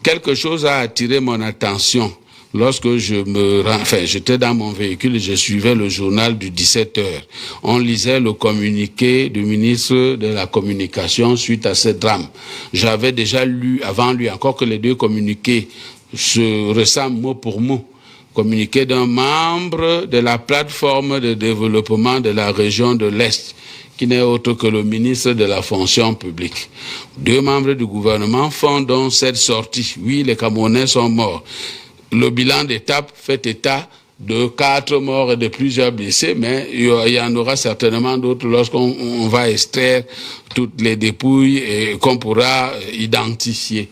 quelque chose a attiré mon attention. Lorsque j'étais dans mon véhicule et je suivais le journal du 17h. On lisait le communiqué du ministre de la Communication suite à ce drame. J'avais déjà lu, avant lui, encore que les deux communiqués se ressemblent mot pour mot. Communiqué d'un membre de la plateforme de développement de la région de l'Est, qui n'est autre que le ministre de la fonction publique. 2 membres du gouvernement font donc cette sortie. Oui, les Camerounais sont morts. Le bilan d'étape fait état de 4 morts et de plusieurs blessés, mais il y en aura certainement d'autres lorsqu'on va extraire toutes les dépouilles et qu'on pourra identifier.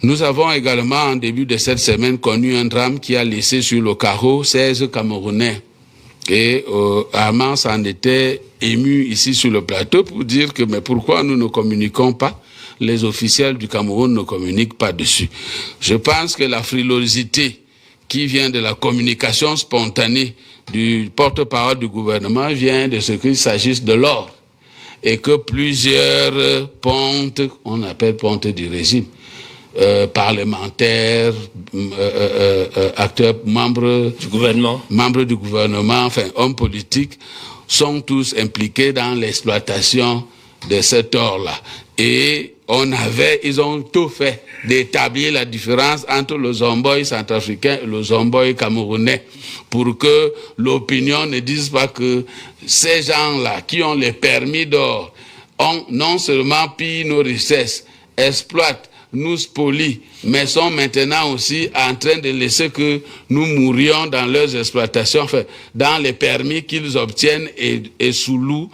Nous avons également, en début de cette semaine, connu un drame qui a laissé sur le carreau 16 Camerounais. Et Armand s'en était ému ici sur le plateau pour dire que mais pourquoi nous ne communiquons pas? Les officiels du Cameroun ne communiquent pas dessus. Je pense que la frilosité qui vient de la communication spontanée du porte-parole du gouvernement vient de ce qu'il s'agisse de l'or et que plusieurs pontes, on appelle pontes du régime, parlementaires, acteurs, membres du gouvernement, enfin hommes politiques, sont tous impliqués dans l'exploitation de cet or-là. Et ils ont tout fait d'établir la différence entre le Zomboy centrafricain et le Zomboy camerounais pour que l'opinion ne dise pas que ces gens-là qui ont les permis d'or ont non seulement pillé nos richesses, exploitent, nous spolient, mais sont maintenant aussi en train de laisser que nous mourions dans leurs exploitations, enfin, dans les permis qu'ils obtiennent et sous loup.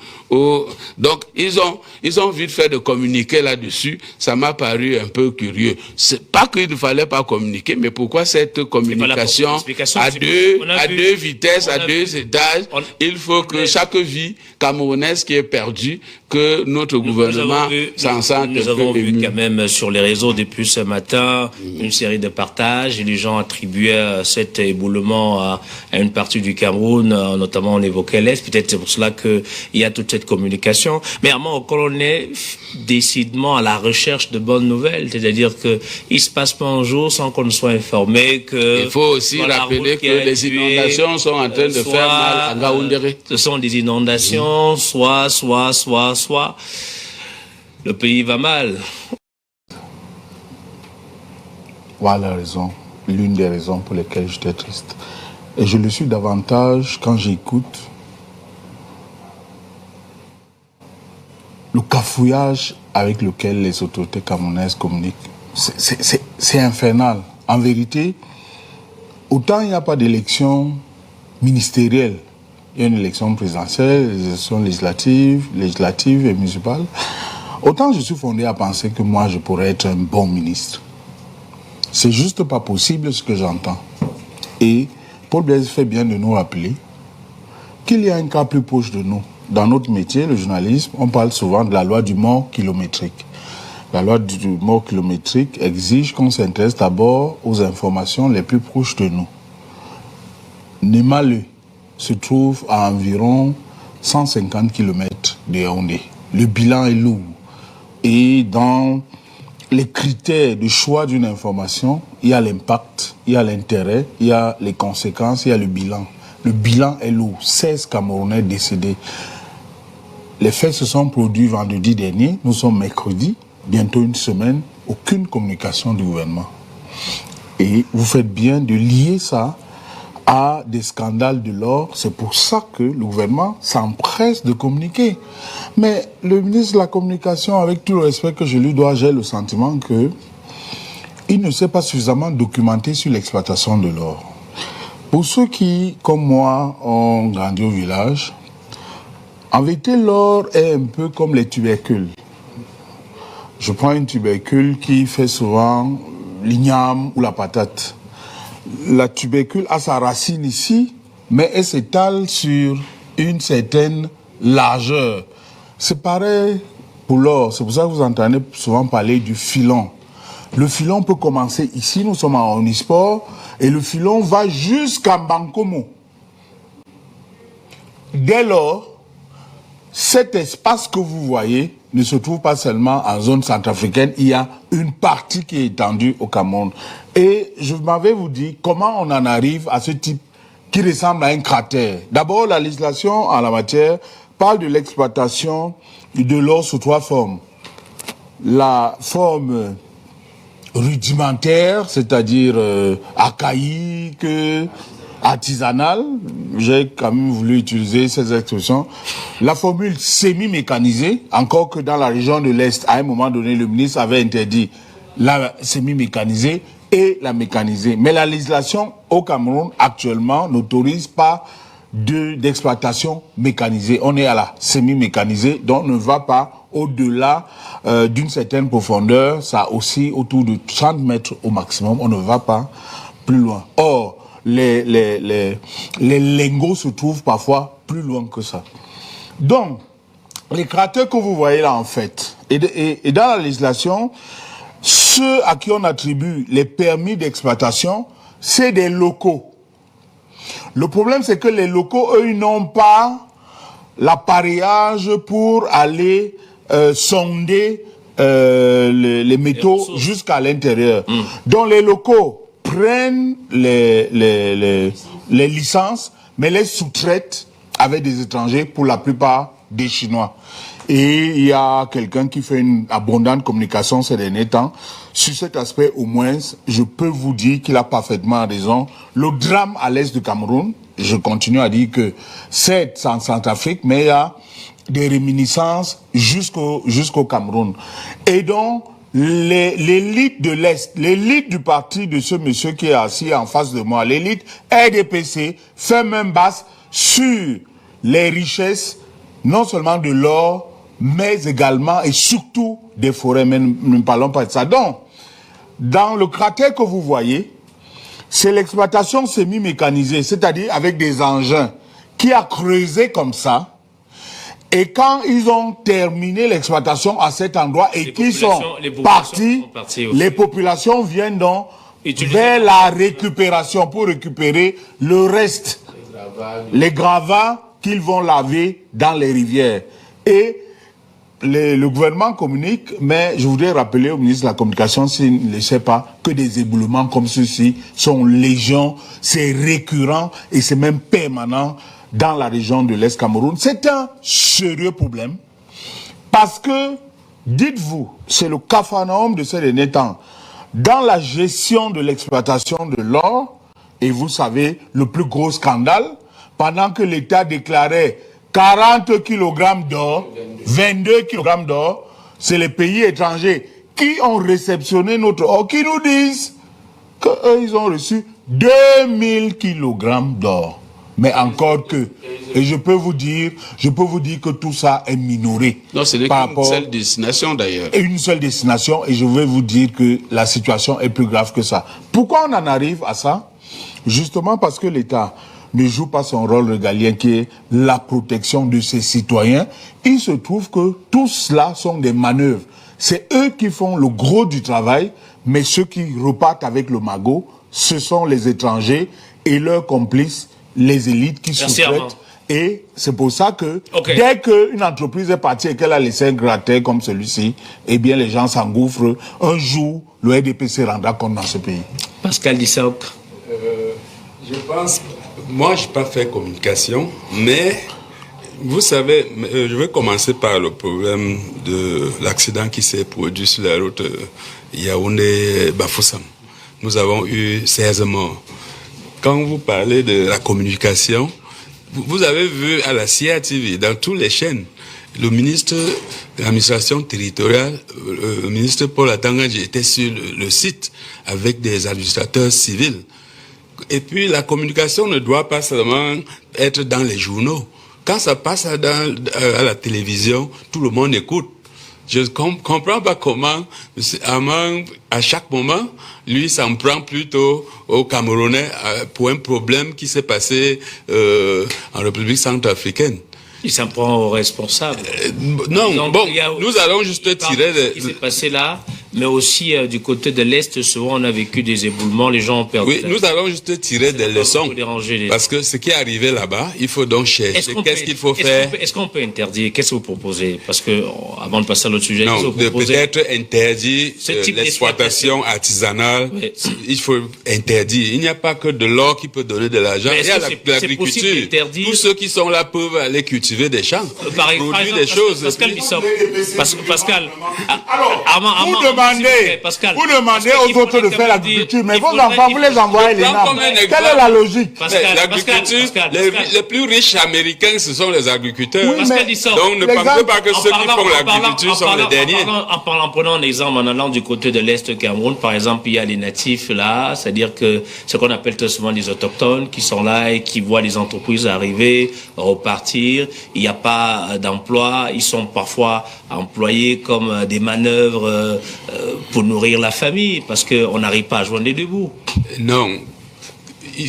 Donc, ils ont vite fait de communiquer là-dessus. Ça m'a paru un peu curieux. C'est pas qu'il ne fallait pas communiquer, mais pourquoi cette communication à deux vitesses, à 2 étages? Il faut que chaque vie camerounaise qui est perdue, que notre gouvernement s'en sente. Nous avons vu quand même sur les réseaux depuis ce matin une série de partages et les gens attribuaient cet éboulement à une partie du Cameroun, notamment on évoquait l'Est. Peut-être c'est pour cela qu'il y a toute cette communication. Mais quand on est décidément à la recherche de bonnes nouvelles, c'est-à-dire qu'il se passe pas un jour sans qu'on ne soit informé que... Il faut aussi rappeler que les inondations sont en train de faire mal à Ngaoundéré. Ce sont des inondations, soit. Le pays va mal. Voilà la raison, l'une des raisons pour lesquelles j'étais triste. Et je le suis davantage quand j'écoute le cafouillage avec lequel les autorités camerounaises communiquent. C'est infernal. En vérité, autant il n'y a pas d'élection ministérielle, il y a une élection présidentielle, des élections législatives et municipales, autant je suis fondé à penser que moi je pourrais être un bon ministre. C'est juste pas possible ce que j'entends. Et Paul Blaise fait bien de nous rappeler qu'il y a un cas plus proche de nous. Dans notre métier, le journalisme, on parle souvent de la loi du mort kilométrique. La loi du mort kilométrique exige qu'on s'intéresse d'abord aux informations les plus proches de nous. Némalé se trouve à environ 150 km de Yaoundé. Le bilan est lourd. Et dans les critères de choix d'une information, il y a l'impact, il y a l'intérêt, il y a les conséquences, il y a le bilan. Le bilan est lourd. 16 Camerounais décédés. Les faits se sont produits vendredi dernier. Nous sommes mercredi, bientôt une semaine. Aucune communication du gouvernement. Et vous faites bien de lier ça à des scandales de l'or. C'est pour ça que le gouvernement s'empresse de communiquer. Mais le ministre de la Communication, avec tout le respect que je lui dois, j'ai le sentiment qu'il ne s'est pas suffisamment documenté sur l'exploitation de l'or. Pour ceux qui, comme moi, ont grandi au village, en vérité, l'or est un peu comme les tubercules. Je prends une tubercule qui fait souvent l'igname ou la patate. La tubercule a sa racine ici, mais elle s'étale sur une certaine largeur. C'est pareil pour l'or. C'est pour ça que vous entendez souvent parler du filon. Le filon peut commencer ici, nous sommes en Omnisport, et le filon va jusqu'à Bankomo. Dès lors, cet espace que vous voyez ne se trouve pas seulement en zone centrafricaine, il y a une partie qui est étendue au Cameroun. Et je m'avais vous dit comment on en arrive à ce type qui ressemble à un cratère. D'abord, la législation en la matière parle de l'exploitation de l'or sous 3 formes. La forme rudimentaire, c'est-à-dire archaïque, artisanale, j'ai quand même voulu utiliser ces expressions. La formule semi-mécanisée, encore que dans la région de l'Est, à un moment donné, le ministre avait interdit la semi-mécanisée et la mécanisée. Mais la législation au Cameroun, actuellement, n'autorise pas d'exploitation mécanisée. On est à la semi-mécanisée, donc on ne va pas au-delà d'une certaine profondeur, ça aussi autour de 30 mètres au maximum, on ne va pas plus loin. Or, les lingots se trouvent parfois plus loin que ça. Donc, les cratères que vous voyez là en fait, et dans la législation, ceux à qui on attribue les permis d'exploitation, c'est des locaux. Le problème, c'est que les locaux, eux, ils n'ont pas l'appareillage pour aller sonder les métaux jusqu'à l'intérieur. Donc les locaux prennent les licences, mais les sous-traitent avec des étrangers, pour la plupart des Chinois. Et il y a quelqu'un qui fait une abondante communication ces derniers temps. Sur cet aspect, au moins, je peux vous dire qu'il a parfaitement raison. Le drame à l'est du Cameroun, je continue à dire que c'est en Centrafrique, mais il y a des réminiscences jusqu'au Cameroun. Et donc, l'élite de l'Est, l'élite du parti de ce monsieur qui est assis en face de moi, l'élite RDPC, fait main basse sur les richesses, non seulement de l'or, mais également et surtout des forêts. Mais nous ne parlons pas de ça. Donc, dans le cratère que vous voyez, c'est l'exploitation semi-mécanisée, c'est-à-dire avec des engins, qui a creusé comme ça. Et quand ils ont terminé l'exploitation à cet endroit et qu'ils sont partis, les populations viennent donc vers la récupération pour récupérer le reste, les gravats qu'ils vont laver dans les rivières. Et le gouvernement communique, mais je voudrais rappeler au ministre de la Communication, s'il ne le sait pas, que des éboulements comme ceux-ci sont légion, c'est récurrent et c'est même permanent dans la région de l'Est Cameroun. C'est un sérieux problème parce que, dites-vous, c'est le capharnaüm de ces derniers temps. Dans la gestion de l'exploitation de l'or, et vous savez, le plus gros scandale, pendant que l'État déclarait 40 kg d'or, 22 kg d'or, c'est les pays étrangers qui ont réceptionné notre or, qui nous disent qu'eux, ils ont reçu 2000 kg d'or. Mais encore que, et je peux vous dire que tout ça est minoré. Non, ce n'est qu'une seule destination d'ailleurs. Une seule destination, et je vais vous dire que la situation est plus grave que ça. Pourquoi on en arrive à ça? Justement parce que l'État ne joue pas son rôle régalien qui est la protection de ses citoyens. Il se trouve que tout cela sont des manœuvres. C'est eux qui font le gros du travail, mais ceux qui repartent avec le magot, ce sont les étrangers et leurs complices, les élites qui sous-traitent. Et c'est pour ça que dès qu'une entreprise est partie et qu'elle a laissé un cratère comme celui-ci, eh bien les gens s'engouffrent. Un jour, le RDPC rendra compte dans ce pays. Pascal Dissaoc. Je pense, moi je n'ai pas fait communication, mais vous savez, je vais commencer par le problème de l'accident qui s'est produit sur la route Yaoundé-Bafoussam. Nous avons eu 16 morts. Quand vous parlez de la communication, vous avez vu à la CIATV, dans toutes les chaînes, le ministre de l'administration territoriale, le ministre Paul Atangadji était sur le site avec des administrateurs civils. Et puis la communication ne doit pas seulement être dans les journaux. Quand ça passe à la télévision, tout le monde écoute. Je ne comprends pas comment Amang, à chaque moment, lui s'en prend plutôt aux Camerounais pour un problème qui s'est passé en République centrafricaine. Il s'en prend aux responsables. Non, donc, bon, nous allons juste tirer... Ce qui s'est passé là, mais aussi du côté de l'Est, souvent on a vécu des éboulements, les gens ont perdu. Oui, nous allons juste tirer des leçons. Parce que ce qui est arrivé là-bas, il faut donc chercher. Qu'est-ce qu'il faut faire? Est-ce qu'on peut interdire? Qu'est-ce que vous proposez? Parce que, avant de passer à l'autre sujet, non, peut-être interdire l'exploitation artisanale. Oui. Il faut interdire. Il n'y a pas que de l'or qui peut donner de l'argent. Il y a l'agriculture. Tous ceux qui sont là peuvent aller cultiver des champs, produire des choses. Pascal Bissop. Pascal. Vous demandez aux autres de faire l'agriculture, mais vos enfants, vous les envoyez les nappes. Quelle est la logique? L'agriculture, les plus riches américains, ce sont les agriculteurs. Oui, donc ne pensez pas que ceux qui font l'agriculture sont les derniers. En prenant un exemple, en allant du côté de l'Est du Cameroun, par exemple, il y a les natifs là, c'est-à-dire que ce qu'on appelle très souvent les autochtones qui sont là et qui voient les entreprises arriver, repartir. Il n'y a pas d'emploi. Ils sont parfois employés comme des manœuvres pour nourrir la famille parce qu'on n'arrive pas à joindre les deux bouts. Non.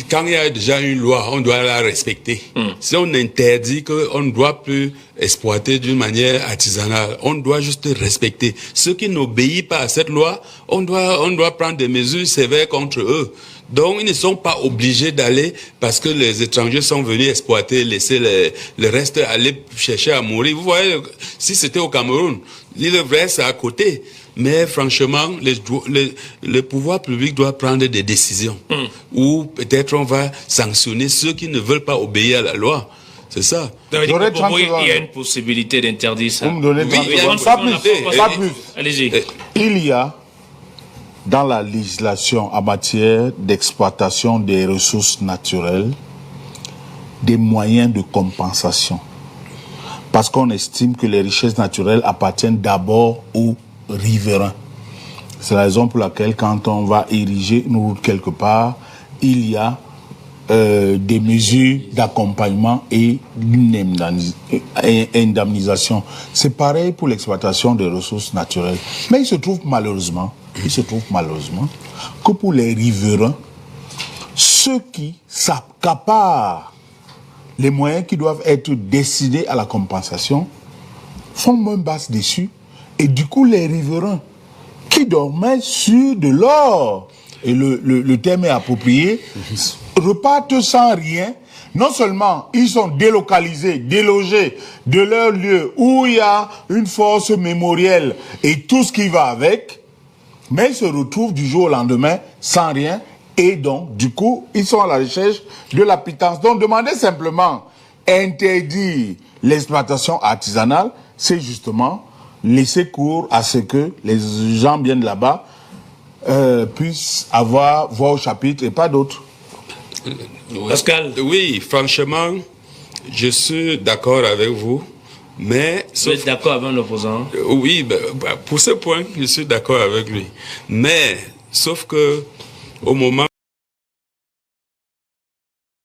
Quand il y a déjà une loi, on doit la respecter. Si on interdit qu'on ne doit plus exploiter d'une manière artisanale, on doit juste respecter. Ceux qui n'obéissent pas à cette loi, on doit prendre des mesures sévères contre eux. Donc, ils ne sont pas obligés d'aller parce que les étrangers sont venus exploiter, laisser le reste aller chercher à mourir. Vous voyez, si c'était au Cameroun, l'île reste à côté. Mais franchement, le pouvoir public doit prendre des décisions. Ou peut-être on va sanctionner ceux qui ne veulent pas obéir à la loi. C'est ça. Il y a une possibilité d'interdire ça. Vous me donnez pas plus. Allez-y. Il y a dans la législation en matière d'exploitation des ressources naturelles des moyens de compensation. Parce qu'on estime que les richesses naturelles appartiennent d'abord aux riverains. C'est la raison pour laquelle quand on va ériger une route quelque part, il y a des mesures d'accompagnement et d'indemnisation. C'est pareil pour l'exploitation des ressources naturelles. Mais il se trouve malheureusement que pour les riverains, ceux qui s'accaparent les moyens qui doivent être destinés à la compensation font main basse dessus. Et du coup, les riverains qui dormaient sur de l'or, et le terme est approprié, repartent sans rien. Non seulement ils sont délocalisés, délogés de leur lieu où il y a une force mémorielle et tout ce qui va avec, mais ils se retrouvent du jour au lendemain sans rien. Et donc, du coup, ils sont à la recherche de la pitance. Donc, demander simplement interdire l'exploitation artisanale, c'est justement laisser cours à ce que les gens viennent là-bas puissent avoir voix au chapitre et pas d'autres. Pascal. Oui, franchement, je suis d'accord avec vous, mais... Vous êtes d'accord avec un opposant? Oui, pour ce point, je suis d'accord avec lui. Mais, sauf que, au moment